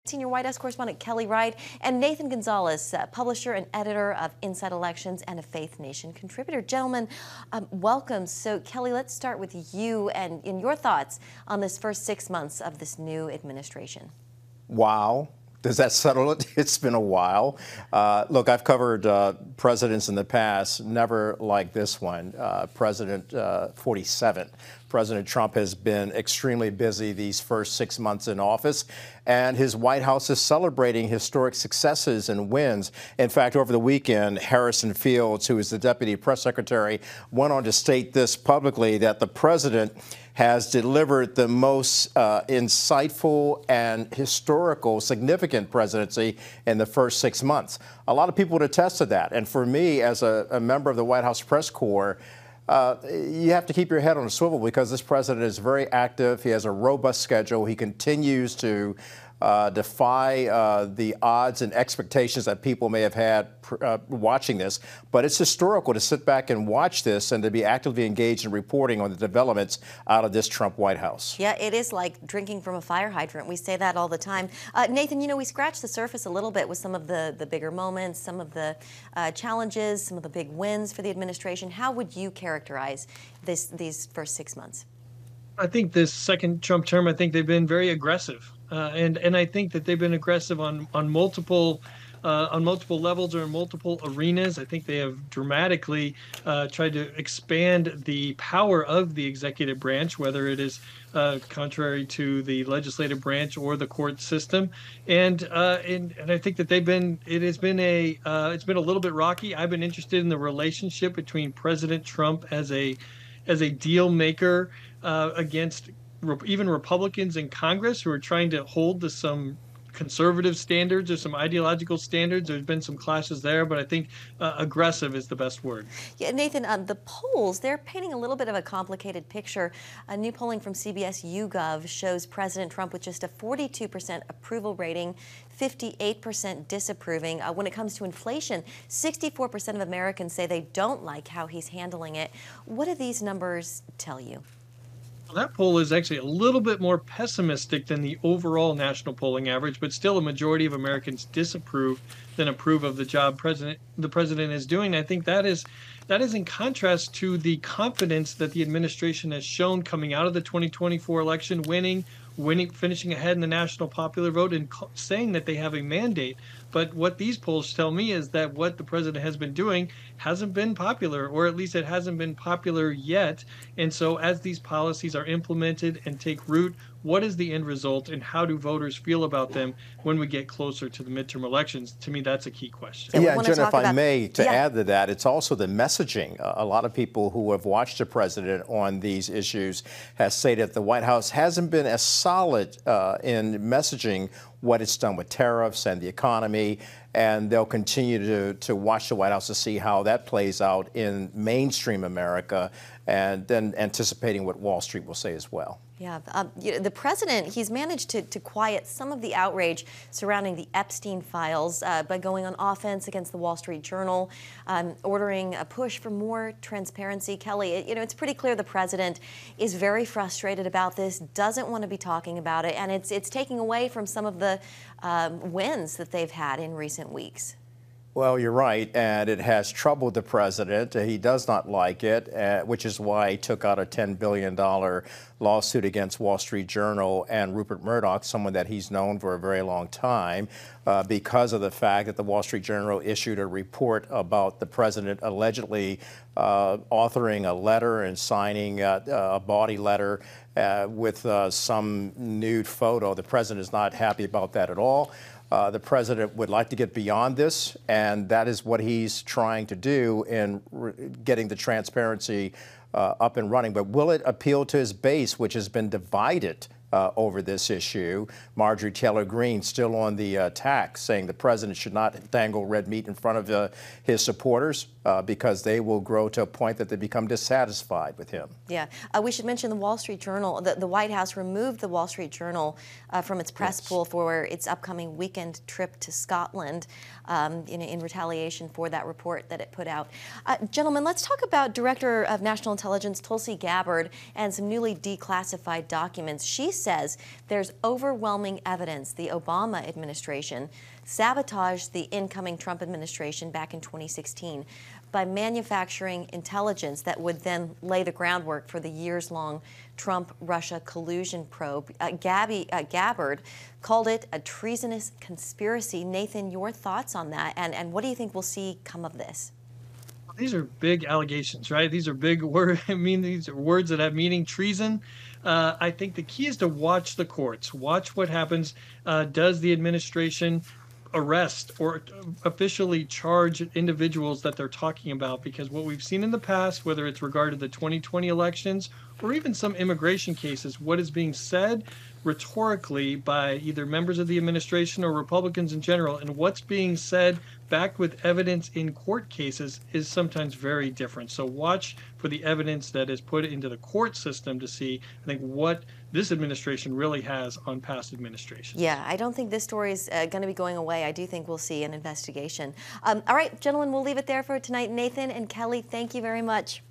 Senior White House correspondent Kelly Wright and Nathan Gonzales, publisher and editor of Inside Elections and a Faith Nation contributor. Gentlemen, welcome. So Kelly, let's start with you and in your thoughts on this first 6 months of this new administration. Wow. Does that settle it? It's been a while. Look, I've covered presidents in the past, never like this one. President 47. President Trump has been extremely busy these first 6 months in office, and his White House is celebrating historic successes and wins. In fact, over the weekend, Harrison Fields, who is the deputy press secretary, went on to state this publicly, that the president has delivered the most insightful and historical, significant presidency in the first 6 months. A lot of people would attest to that. And for me, as a member of the White House press corps, you have to keep your head on a swivel because this president is very active. He has a robust schedule. He continues to defy the odds and expectations that people may have had watching this. But it's historical to sit back and watch this and to be actively engaged in reporting on the developments out of this Trump White House. Yeah, it is like drinking from a fire hydrant. We say that all the time. Nathan, you know, we scratched the surface a little bit with some of the bigger moments, some of the challenges, some of the big wins for the administration. How would you characterize these first 6 months? I think this second Trump term, I think they've been very aggressive. And I think that they've been aggressive on multiple levels or in multiple arenas. I think they have dramatically tried to expand the power of the executive branch, whether it is contrary to the legislative branch or the court system. And I think that it's been a little bit rocky. I've been interested in the relationship between President Trump as a deal maker against even Republicans in Congress who are trying to hold to some conservative standards or some ideological standards. There's been some clashes there, but I think aggressive is the best word. Yeah, Nathan, the polls, they're painting a little bit of a complicated picture. A new polling from CBS YouGov shows President Trump with just a 42% approval rating, 58% disapproving. When it comes to inflation, 64% of Americans say they don't like how he's handling it. What do these numbers tell you? That poll is actually a little bit more pessimistic than the overall national polling average, but still a majority of Americans disapprove than approve of the job the president is doing. I think that is in contrast to the confidence that the administration has shown coming out of the 2024 election, finishing ahead in the national popular vote and saying that they have a mandate. But what these polls tell me is that what the president has been doing hasn't been popular, or at least it hasn't been popular yet. And so as these policies are implemented and take root, what is the end result and how do voters feel about them when we get closer to the midterm elections? To me, that's a key question. Yeah, Jen, if I may, add to that, it's also the messaging. A lot of people who have watched the president on these issues have stated that the White House hasn't been as solid in messaging what it's done with tariffs and the economy, and they'll continue to watch the White House to see how that plays out in mainstream America, and then anticipating what Wall Street will say as well. Yeah, the president, he's managed to quiet some of the outrage surrounding the Epstein files by going on offense against the Wall Street Journal, ordering a push for more transparency. Kelly, it's pretty clear the president is very frustrated about this, doesn't want to be talking about it, and it's taking away from some of the wins that they've had in recent weeks. Well, you're right, and it has troubled the president. He does not like it, which is why he took out a $10 billion lawsuit against Wall Street Journal and Rupert Murdoch, someone that he's known for a very long time, because of the fact that the Wall Street Journal issued a report about the president allegedly authoring a letter and signing a body letter with some nude photo. The president is not happy about that at all. The president would like to get beyond this, and that is what he's trying to do in getting the transparency up and running. But will it appeal to his base, which has been divided over this issue? Marjorie Taylor Greene still on the attack, saying the president should not dangle red meat in front of his supporters because they will grow to a point that they become dissatisfied with him. Yeah, we should mention the Wall Street Journal. The White House removed the Wall Street Journal from its press pool for its upcoming weekend trip to Scotland in retaliation for that report that it put out. Gentlemen, let's talk about Director of National Intelligence Tulsi Gabbard and some newly declassified documents. She says there's overwhelming evidence the Obama administration sabotaged the incoming Trump administration back in 2016 by manufacturing intelligence that would then lay the groundwork for the years-long Trump-Russia collusion probe. Gabbard called it a treasonous conspiracy. Nathan, your thoughts on that, and what do you think we'll see come of this? These are big allegations, right? These are big words. I mean, these are words that have meaning. Treason. I think the key is to watch the courts, watch what happens. Does the administration arrest or officially charge individuals that they're talking about? Because what we've seen in the past, whether it's regarding the 2020 elections or even some immigration cases, what is being said rhetorically by either members of the administration or Republicans in general, and what's being said backed with evidence in court cases is sometimes very different. So watch for the evidence that is put into the court system to see, I think, what this administration really has on past administrations. Yeah, I don't think this story is going to be going away. I do think we'll see an investigation. All right, gentlemen, we'll leave it there for tonight. Nathan and Kelly, thank you very much.